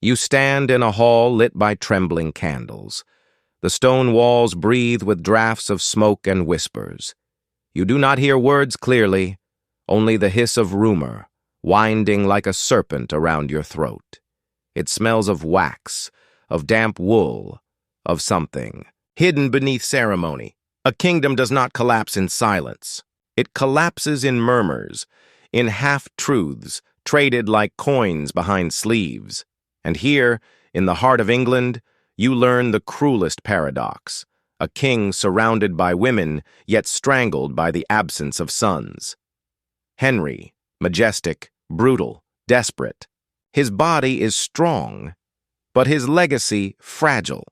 You stand in a hall lit by trembling candles. The stone walls breathe with draughts of smoke and whispers. You do not hear words clearly, only the hiss of rumor, winding like a serpent around your throat. It smells of wax, of damp wool, of something hidden beneath ceremony. A kingdom does not collapse in silence. It collapses in murmurs, in half-truths, traded like coins behind sleeves. And here, in the heart of England, you learn the cruelest paradox: a king surrounded by women, yet strangled by the absence of sons. Henry, majestic, brutal, desperate. His body is strong, but his legacy fragile.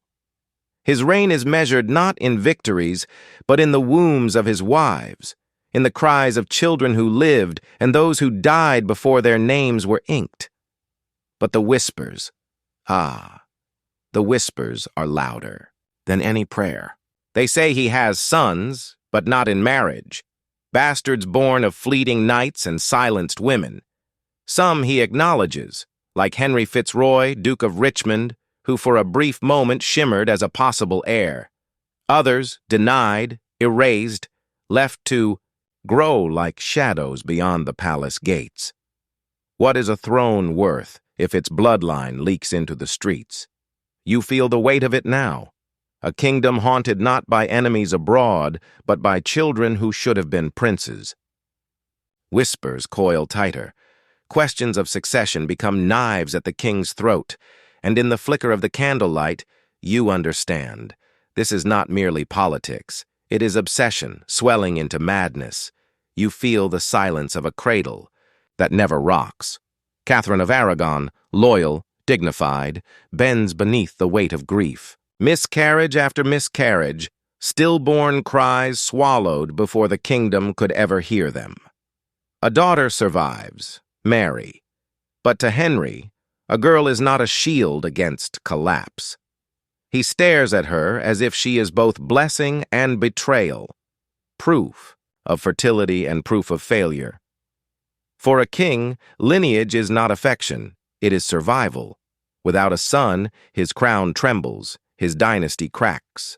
His reign is measured not in victories, but in the wombs of his wives, in the cries of children who lived and those who died before their names were inked. But the whispers, the whispers are louder than any prayer. They say he has sons, but not in marriage, bastards born of fleeting nights and silenced women. Some he acknowledges, like Henry FitzRoy, Duke of Richmond, who for a brief moment shimmered as a possible heir. Others denied, erased, left to grow like shadows beyond the palace gates. What is a throne worth if its bloodline leaks into the streets? You feel the weight of it now. A kingdom haunted not by enemies abroad, but by children who should have been princes. Whispers coil tighter. Questions of succession become knives at the king's throat, and in the flicker of the candlelight, you understand. This is not merely politics. It is obsession, swelling into madness. You feel the silence of a cradle that never rocks. Catherine of Aragon, loyal, dignified, bends beneath the weight of grief. Miscarriage after miscarriage, stillborn cries swallowed before the kingdom could ever hear them. A daughter survives, Mary. But to Henry, a girl is not a shield against collapse. He stares at her as if she is both blessing and betrayal, proof of fertility and proof of failure. For a king, lineage is not affection, it is survival. Without a son, his crown trembles, his dynasty cracks.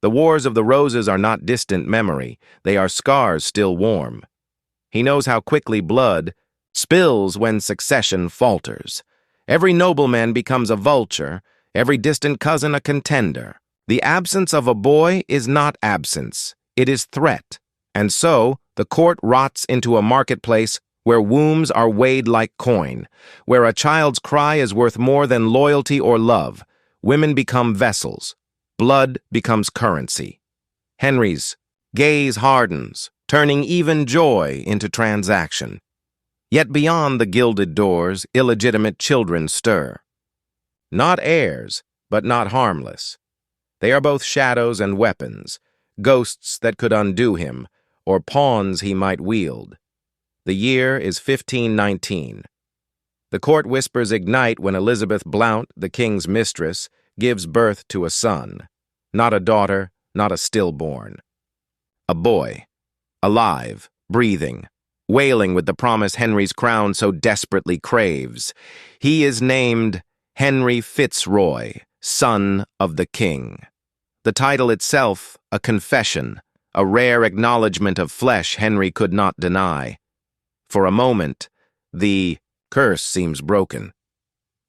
The Wars of the Roses are not distant memory, they are scars still warm. He knows how quickly blood spills when succession falters. Every nobleman becomes a vulture, every distant cousin a contender. The absence of a boy is not absence, it is threat. And so, the court rots into a marketplace where wombs are weighed like coin, where a child's cry is worth more than loyalty or love. Women become vessels, blood becomes currency. Henry's gaze hardens, turning even joy into transaction. Yet beyond the gilded doors, illegitimate children stir. Not heirs, but not harmless. They are both shadows and weapons, ghosts that could undo him, or pawns he might wield. The year is 1519. The court whispers ignite when Elizabeth Blount, the king's mistress, gives birth to a son. Not a daughter, not a stillborn. A boy, alive, breathing, wailing with the promise Henry's crown so desperately craves. He is named Henry FitzRoy, son of the king. The title itself, a confession, a rare acknowledgement of flesh Henry could not deny. For a moment, the curse seems broken.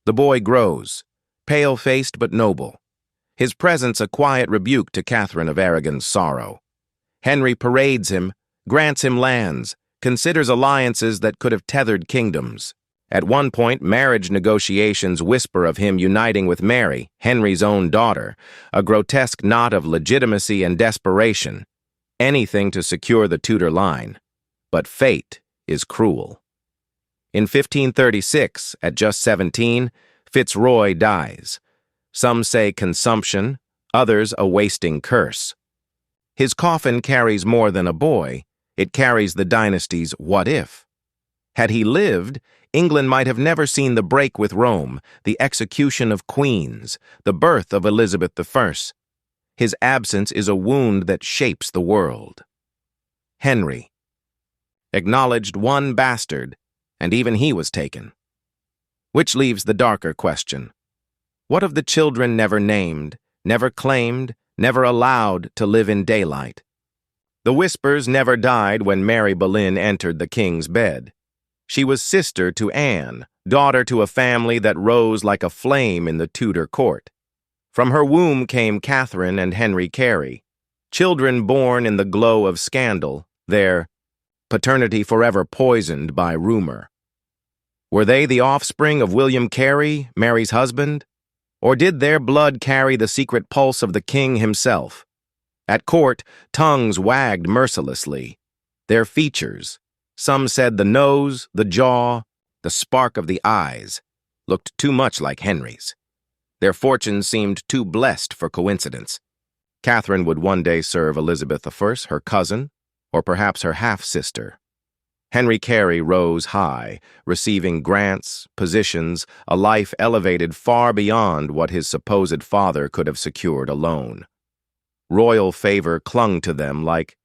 The boy grows, pale-faced but noble. His presence a quiet rebuke to Catherine of Aragon's sorrow. Henry parades him, grants him lands, considers alliances that could have tethered kingdoms. At one point, marriage negotiations whisper of him uniting with Mary, Henry's own daughter, a grotesque knot of legitimacy and desperation. Anything to secure the Tudor line. But fate is cruel. In 1536, at just 17, FitzRoy dies. Some say consumption, others a wasting curse. His coffin carries more than a boy. It carries the dynasty's what if. Had he lived, England might have never seen the break with Rome, the execution of queens, the birth of Elizabeth I. His absence is a wound that shapes the world. Henry acknowledged one bastard, and even he was taken. Which leaves the darker question. What of the children never named, never claimed, never allowed to live in daylight? The whispers never died when Mary Boleyn entered the king's bed. She was sister to Anne, daughter to a family that rose like a flame in the Tudor court. From her womb came Catherine and Henry Carey, children born in the glow of scandal, their paternity forever poisoned by rumor. Were they the offspring of William Carey, Mary's husband? Or did their blood carry the secret pulse of the king himself? At court, tongues wagged mercilessly. Their features, some said the nose, the jaw, the spark of the eyes, looked too much like Henry's. Their fortunes seemed too blessed for coincidence. Catherine would one day serve Elizabeth I, her cousin, or perhaps her half-sister. Henry Carey rose high, receiving grants, positions, a life elevated far beyond what his supposed father could have secured alone. Royal favor clung to them like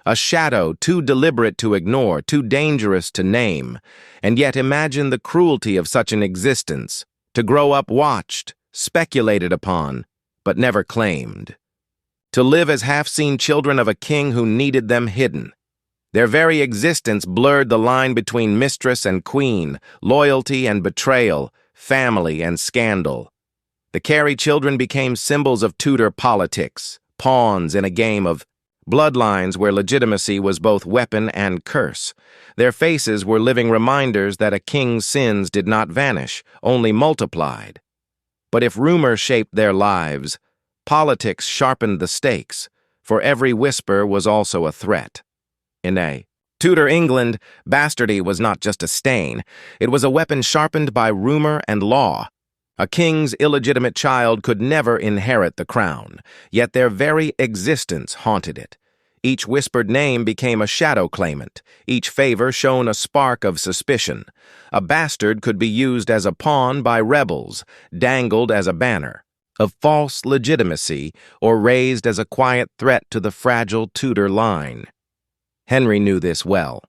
a shadow too deliberate to ignore, too dangerous to name. And yet imagine the cruelty of such an existence, to grow up watched, speculated upon, but never claimed. To live as half-seen children of a king who needed them hidden. Their very existence blurred the line between mistress and queen, loyalty and betrayal, family and scandal. The Carey children became symbols of Tudor politics, pawns in a game of bloodlines where legitimacy was both weapon and curse. Their faces were living reminders that a king's sins did not vanish, only multiplied. But if rumor shaped their lives, politics sharpened the stakes, for every whisper was also a threat. In Tudor England, bastardy was not just a stain, it was a weapon sharpened by rumor and law. A king's illegitimate child could never inherit the crown, yet their very existence haunted it. Each whispered name became a shadow claimant, each favor shone a spark of suspicion. A bastard could be used as a pawn by rebels, dangled as a banner of false legitimacy, or raised as a quiet threat to the fragile Tudor line. Henry knew this well.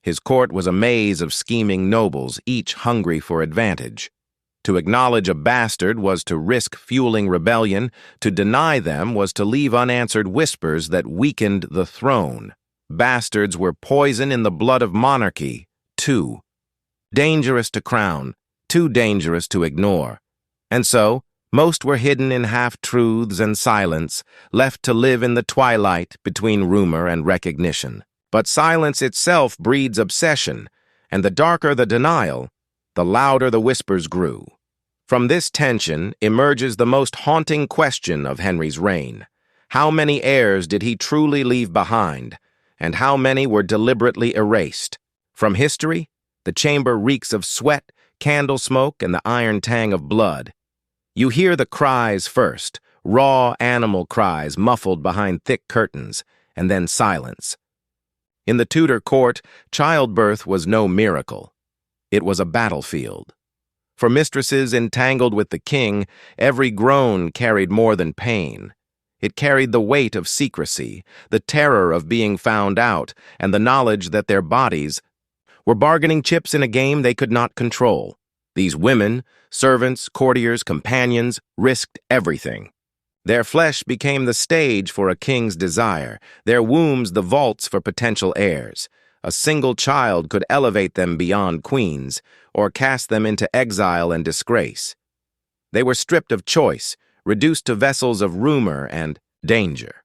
His court was a maze of scheming nobles, each hungry for advantage. To acknowledge a bastard was to risk fueling rebellion, to deny them was to leave unanswered whispers that weakened the throne. Bastards were poison in the blood of monarchy, too. Dangerous to crown, too dangerous to ignore. And so, most were hidden in half-truths and silence, left to live in the twilight between rumor and recognition. But silence itself breeds obsession, and the darker the denial, the louder the whispers grew. From this tension emerges the most haunting question of Henry's reign. How many heirs did he truly leave behind, and how many were deliberately erased? From history, the chamber reeks of sweat, candle smoke, and the iron tang of blood. You hear the cries first, raw animal cries muffled behind thick curtains, and then silence. In the Tudor court, childbirth was no miracle. It was a battlefield. For mistresses entangled with the king, every groan carried more than pain. It carried the weight of secrecy, the terror of being found out, and the knowledge that their bodies were bargaining chips in a game they could not control. These women, servants, courtiers, companions, risked everything. Their flesh became the stage for a king's desire, their wombs the vaults for potential heirs. A single child could elevate them beyond queens, or cast them into exile and disgrace. They were stripped of choice, reduced to vessels of rumor and danger.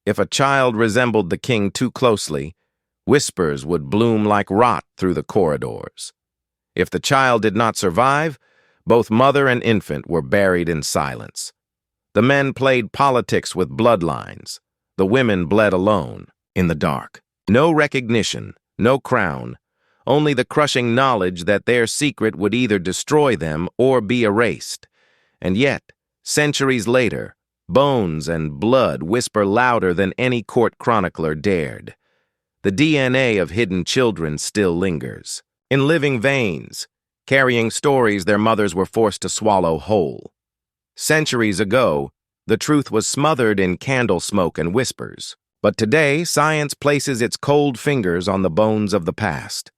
If a child resembled the king too closely, whispers would bloom like rot through the corridors. If the child did not survive, both mother and infant were buried in silence. The men played politics with bloodlines. The women bled alone, in the dark. No recognition, no crown, only the crushing knowledge that their secret would either destroy them or be erased. And yet, centuries later, bones and blood whisper louder than any court chronicler dared. The DNA of hidden children still lingers, in living veins, carrying stories their mothers were forced to swallow whole. Centuries ago, the truth was smothered in candle smoke and whispers. But today, science places its cold fingers on the bones of the past.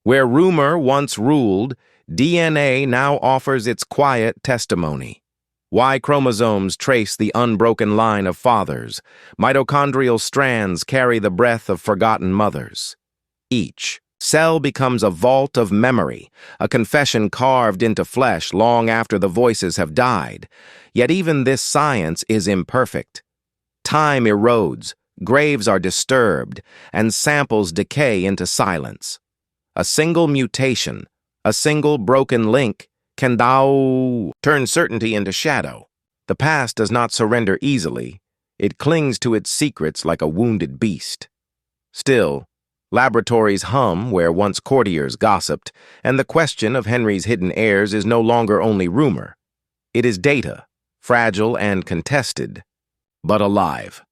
Where rumor once ruled, DNA now offers its quiet testimony. Y chromosomes trace the unbroken line of fathers. Mitochondrial strands carry the breath of forgotten mothers. Each cell becomes a vault of memory, a confession carved into flesh long after the voices have died. Yet even this science is imperfect. Time erodes, graves are disturbed, and samples decay into silence. A single mutation, a single broken link, can turn certainty into shadow. The past does not surrender easily. It clings to its secrets like a wounded beast. Still, laboratories hum where once courtiers gossiped, and the question of Henry's hidden heirs is no longer only rumor. It is data, fragile and contested, but alive.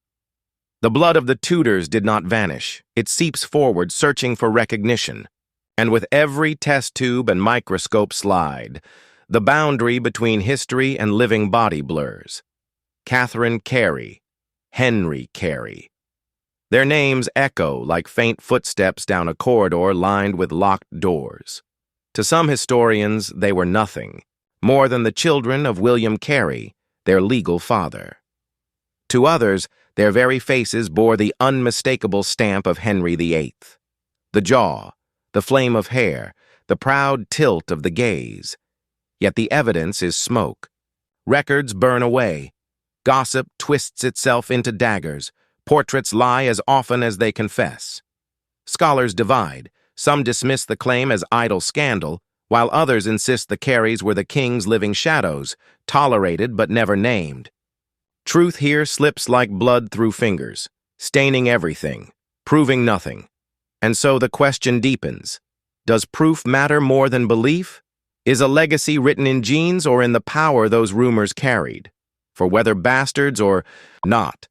The blood of the Tudors did not vanish. It seeps forward, searching for recognition. And with every test tube and microscope slide, the boundary between history and living body blurs. Catherine Carey, Henry Carey. Their names echo like faint footsteps down a corridor lined with locked doors. To some historians, they were nothing, more than the children of William Carey, their legal father. To others, their very faces bore the unmistakable stamp of Henry VIII. The jaw, the flame of hair, the proud tilt of the gaze. Yet the evidence is smoke. Records burn away. Gossip twists itself into daggers. Portraits lie as often as they confess. Scholars divide. Some dismiss the claim as idle scandal, while others insist the Careys were the king's living shadows, tolerated but never named. Truth here slips like blood through fingers, staining everything, proving nothing. And so the question deepens. Does proof matter more than belief? Is a legacy written in genes or in the power those rumors carried? For whether bastards or not,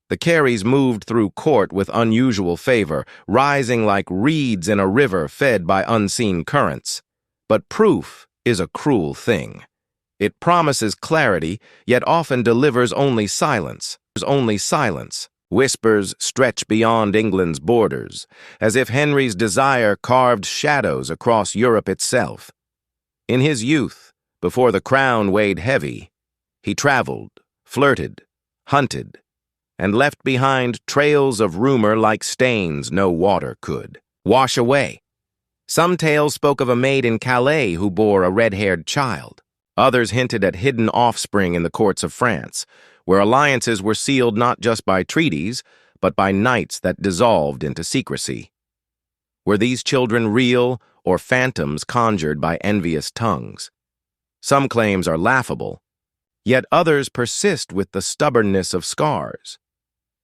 the Careys moved through court with unusual favor, rising like reeds in a river fed by unseen currents. But proof is a cruel thing. It promises clarity, yet often delivers only silence. Whispers stretch beyond England's borders, as if Henry's desire carved shadows across Europe itself. In his youth, before the crown weighed heavy, he traveled, flirted, hunted, and left behind trails of rumor like stains no water could wash away. Some tales spoke of a maid in Calais who bore a red-haired child. Others hinted at hidden offspring in the courts of France, where alliances were sealed not just by treaties, but by nights that dissolved into secrecy. Were these children real or phantoms conjured by envious tongues? Some claims are laughable, yet others persist with the stubbornness of scars.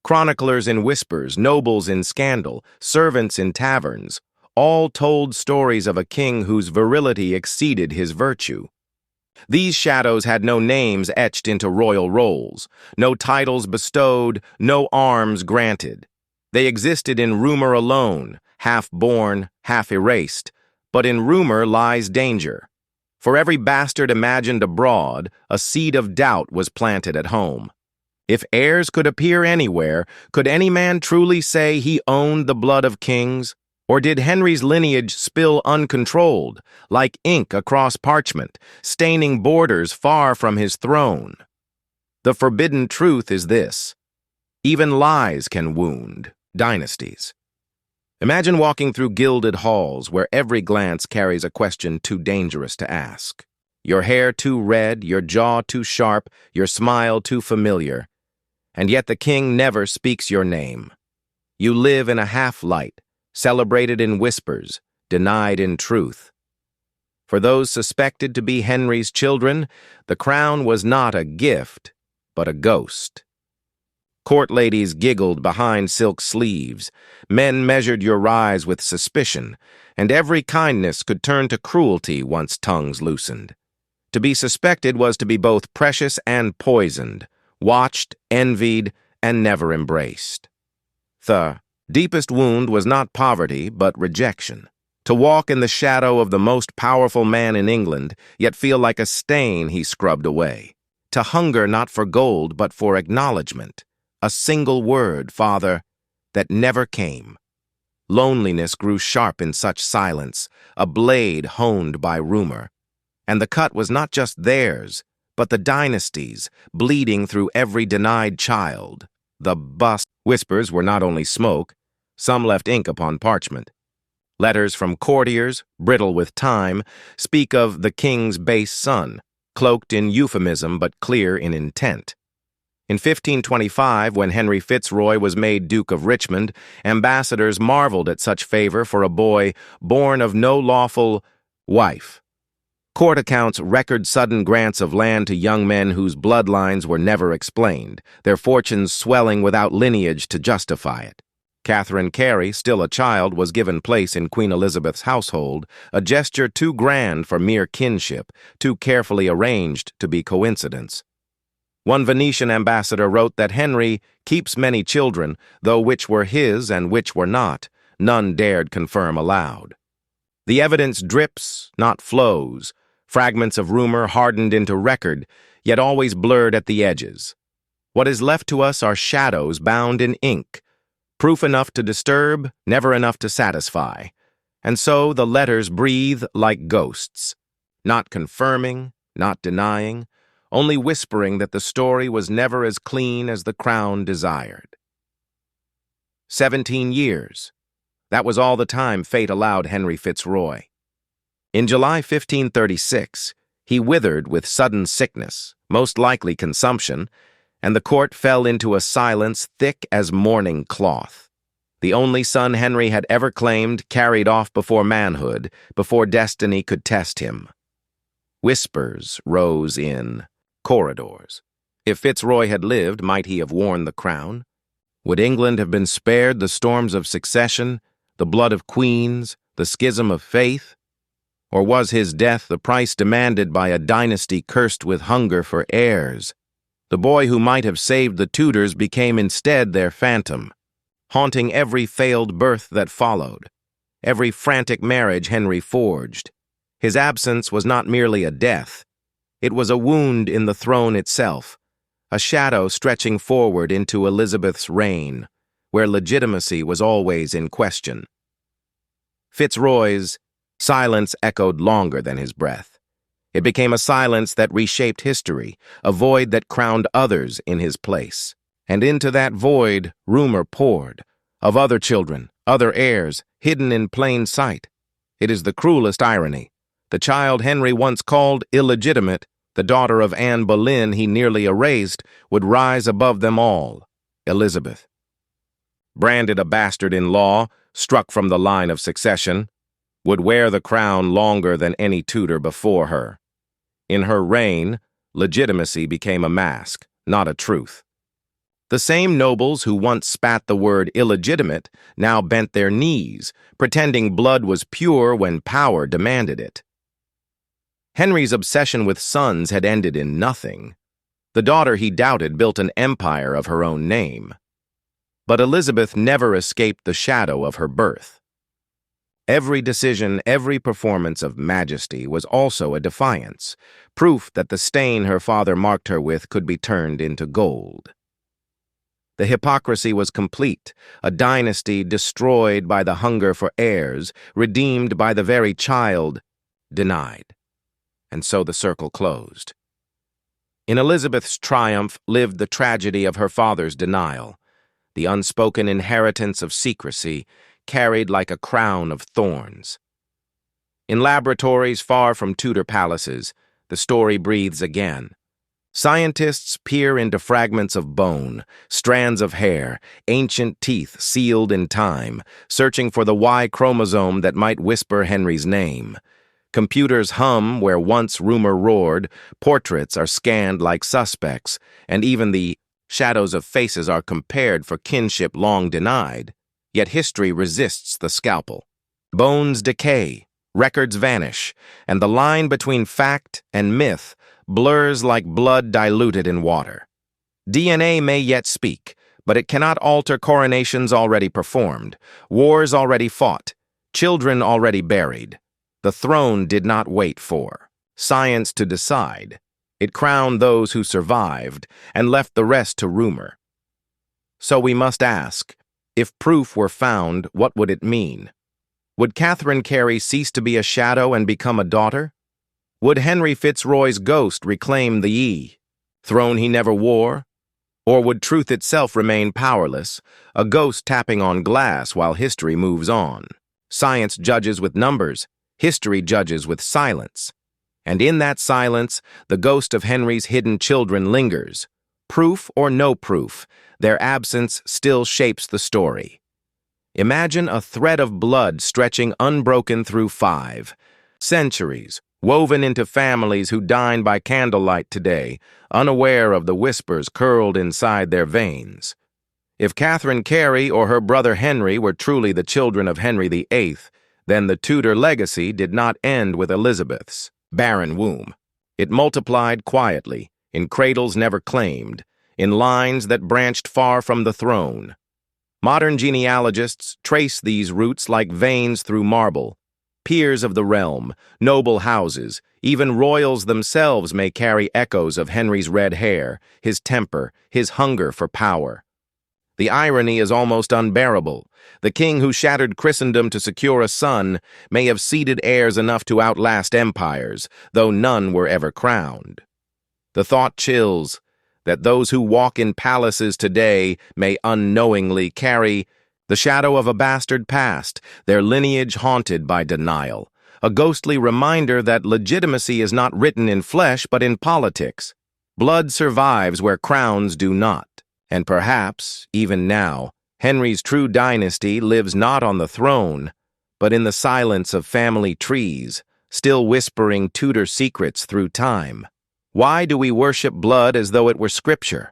Chroniclers in whispers, nobles in scandal, servants in taverns, all told stories of a king whose virility exceeded his virtue. These shadows had no names etched into royal rolls, no titles bestowed, no arms granted. They existed in rumor alone, half born, half erased. But in rumor lies danger. For every bastard imagined abroad, a seed of doubt was planted at home. If heirs could appear anywhere, could any man truly say he owned the blood of kings? Or did Henry's lineage spill uncontrolled, like ink across parchment, staining borders far from his throne? The forbidden truth is this: even lies can wound dynasties. Imagine walking through gilded halls where every glance carries a question too dangerous to ask. Your hair too red, your jaw too sharp, your smile too familiar. And yet the king never speaks your name. You live in a half-light, celebrated in whispers, denied in truth. For those suspected to be Henry's children, the crown was not a gift, but a ghost. Court ladies giggled behind silk sleeves, men measured your rise with suspicion, and every kindness could turn to cruelty once tongues loosened. To be suspected was to be both precious and poisoned, watched, envied, and never embraced. The deepest wound was not poverty, but rejection. To walk in the shadow of the most powerful man in England, yet feel like a stain he scrubbed away. To hunger not for gold, but for acknowledgement. A single word, Father, that never came. Loneliness grew sharp in such silence, a blade honed by rumor. And the cut was not just theirs, but the dynasty's, bleeding through every denied child. The bust whispers were not only smoke, some left ink upon parchment. Letters from courtiers, brittle with time, speak of the king's base son, cloaked in euphemism but clear in intent. In 1525, when Henry FitzRoy was made Duke of Richmond, ambassadors marveled at such favor for a boy born of no lawful wife. Court accounts record sudden grants of land to young men whose bloodlines were never explained, their fortunes swelling without lineage to justify it. Catherine Carey, still a child, was given place in Queen Elizabeth's household, a gesture too grand for mere kinship, too carefully arranged to be coincidence. One Venetian ambassador wrote that Henry keeps many children, though which were his and which were not, none dared confirm aloud. The evidence drips, not flows, fragments of rumor hardened into record, yet always blurred at the edges. What is left to us are shadows bound in ink, proof enough to disturb, never enough to satisfy. And so the letters breathe like ghosts, not confirming, not denying, only whispering that the story was never as clean as the crown desired. 17 years. That was all the time fate allowed Henry FitzRoy. In July 1536, he withered with sudden sickness, most likely consumption, and the court fell into a silence thick as mourning cloth. The only son Henry had ever claimed carried off before manhood, before destiny could test him. Whispers rose in corridors. If FitzRoy had lived, might he have worn the crown? Would England have been spared the storms of succession, the blood of queens, the schism of faith? Or was his death the price demanded by a dynasty cursed with hunger for heirs? The boy who might have saved the Tudors became instead their phantom, haunting every failed birth that followed, every frantic marriage Henry forged. His absence was not merely a death. It was a wound in the throne itself, a shadow stretching forward into Elizabeth's reign, where legitimacy was always in question. FitzRoy's silence echoed longer than his breath. It became a silence that reshaped history, a void that crowned others in his place. And into that void, rumor poured, of other children, other heirs, hidden in plain sight. It is the cruelest irony. The child Henry once called illegitimate, the daughter of Anne Boleyn he nearly erased, would rise above them all, Elizabeth. Branded a bastard in law, struck from the line of succession, would wear the crown longer than any Tudor before her. In her reign, legitimacy became a mask, not a truth. The same nobles who once spat the word illegitimate now bent their knees, pretending blood was pure when power demanded it. Henry's obsession with sons had ended in nothing. The daughter he doubted built an empire of her own name. But Elizabeth never escaped the shadow of her birth. Every decision, every performance of majesty was also a defiance, proof that the stain her father marked her with could be turned into gold. The hypocrisy was complete, a dynasty destroyed by the hunger for heirs, redeemed by the very child denied. And so the circle closed. In Elizabeth's triumph lived the tragedy of her father's denial, the unspoken inheritance of secrecy, carried like a crown of thorns. In laboratories far from Tudor palaces, the story breathes again. Scientists peer into fragments of bone, strands of hair, ancient teeth sealed in time, searching for the Y chromosome that might whisper Henry's name. Computers hum where once rumor roared, portraits are scanned like suspects, and even the shadows of faces are compared for kinship long denied. Yet history resists the scalpel. Bones decay, records vanish, and the line between fact and myth blurs like blood diluted in water. DNA may yet speak, but it cannot alter coronations already performed, wars already fought, children already buried. The throne did not wait for science to decide. It crowned those who survived and left the rest to rumor. So we must ask, If proof were found, what would it mean? Would Catherine Carey cease to be a shadow and become a daughter? Would Henry FitzRoy's ghost reclaim the throne he never wore? Or would truth itself remain powerless, a ghost tapping on glass while history moves on? Science judges with numbers, history judges with silence. And in that silence, the ghost of Henry's hidden children lingers. Proof or no proof, their absence still shapes the story. Imagine a thread of blood stretching unbroken through 5 centuries, woven into families who dine by candlelight today, unaware of the whispers curled inside their veins. If Catherine Carey or her brother Henry were truly the children of Henry VIII, then the Tudor legacy did not end with Elizabeth's barren womb. It multiplied quietly, in cradles never claimed, in lines that branched far from the throne. Modern genealogists trace these roots like veins through marble. Peers of the realm, noble houses, even royals themselves may carry echoes of Henry's red hair, his temper, his hunger for power. The irony is almost unbearable. The king who shattered Christendom to secure a son may have seeded heirs enough to outlast empires, though none were ever crowned. The thought chills that those who walk in palaces today may unknowingly carry the shadow of a bastard past, their lineage haunted by denial, a ghostly reminder that legitimacy is not written in flesh but in politics. Blood survives where crowns do not, and perhaps, even now, Henry's true dynasty lives not on the throne, but in the silence of family trees, still whispering Tudor secrets through time. Why do we worship blood as though it were scripture?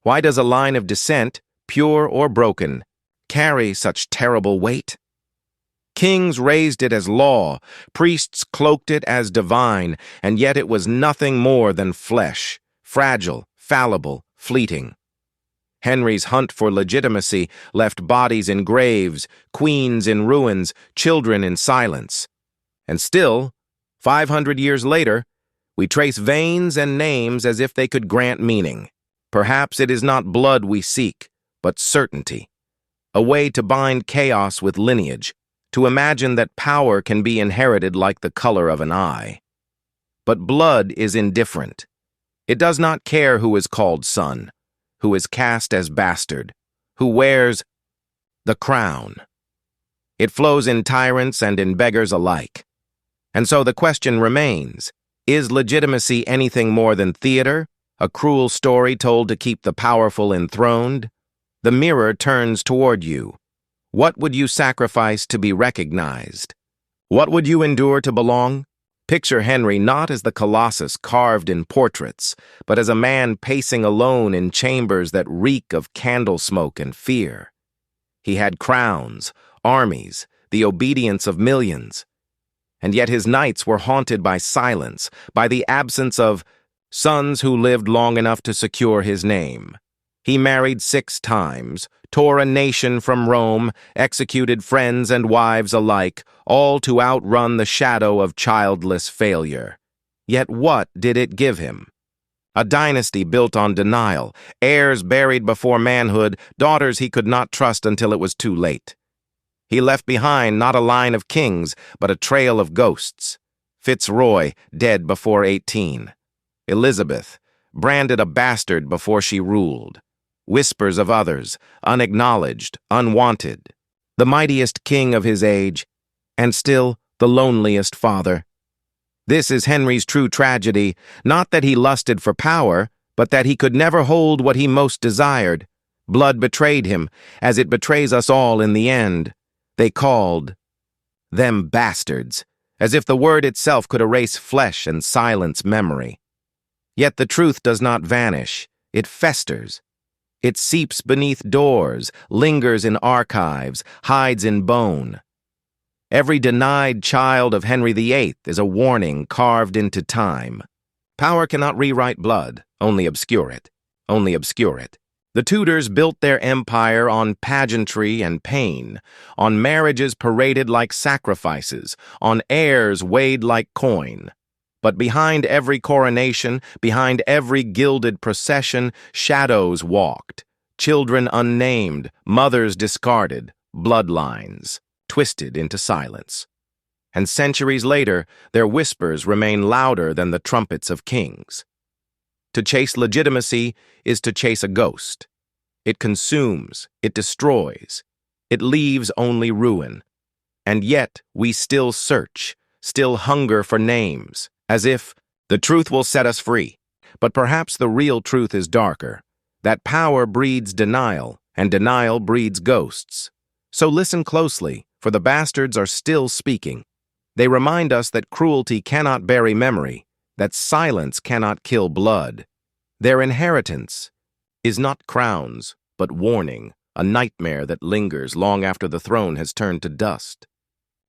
Why does a line of descent, pure or broken, carry such terrible weight? Kings raised it as law, priests cloaked it as divine, and yet it was nothing more than flesh, fragile, fallible, fleeting. Henry's hunt for legitimacy left bodies in graves, queens in ruins, children in silence. And still, 500 years later, we trace veins and names as if they could grant meaning. Perhaps it is not blood we seek, but certainty. A way to bind chaos with lineage, to imagine that power can be inherited like the color of an eye. But blood is indifferent. It does not care who is called son, who is cast as bastard, who wears the crown. It flows in tyrants and in beggars alike. And so the question remains, is legitimacy anything more than theater, a cruel story told to keep the powerful enthroned? The mirror turns toward you. What would you sacrifice to be recognized? What would you endure to belong? Picture Henry not as the colossus carved in portraits, but as a man pacing alone in chambers that reek of candle smoke and fear. He had crowns, armies, the obedience of millions. And yet his nights were haunted by silence, by the absence of sons who lived long enough to secure his name. He married 6 times, tore a nation from Rome, executed friends and wives alike, all to outrun the shadow of childless failure. Yet what did it give him? A dynasty built on denial, heirs buried before manhood, daughters he could not trust until it was too late. He left behind not a line of kings, but a trail of ghosts. FitzRoy, dead before 18. Elizabeth, branded a bastard before she ruled. Whispers of others, unacknowledged, unwanted. The mightiest king of his age, and still the loneliest father. This is Henry's true tragedy, not that he lusted for power, but that he could never hold what he most desired. Blood betrayed him, as it betrays us all in the end. They called them bastards, as if the word itself could erase flesh and silence memory. Yet the truth does not vanish, it festers. It seeps beneath doors, lingers in archives, hides in bone. Every denied child of Henry VIII is a warning carved into time. Power cannot rewrite blood, only obscure it, only obscure it. The Tudors built their empire on pageantry and pain, on marriages paraded like sacrifices, on heirs weighed like coin. But behind every coronation, behind every gilded procession, shadows walked. children unnamed, mothers discarded, bloodlines twisted into silence. And centuries later, their whispers remain louder than the trumpets of kings. To chase legitimacy is to chase a ghost. It consumes, it destroys, it leaves only ruin. And yet we still search, still hunger for names, as if the truth will set us free. But perhaps the real truth is darker, that power breeds denial, and denial breeds ghosts. So listen closely, for the bastards are still speaking. They remind us that cruelty cannot bury memory, that silence cannot kill blood. Their inheritance is not crowns, but warning, a nightmare that lingers long after the throne has turned to dust.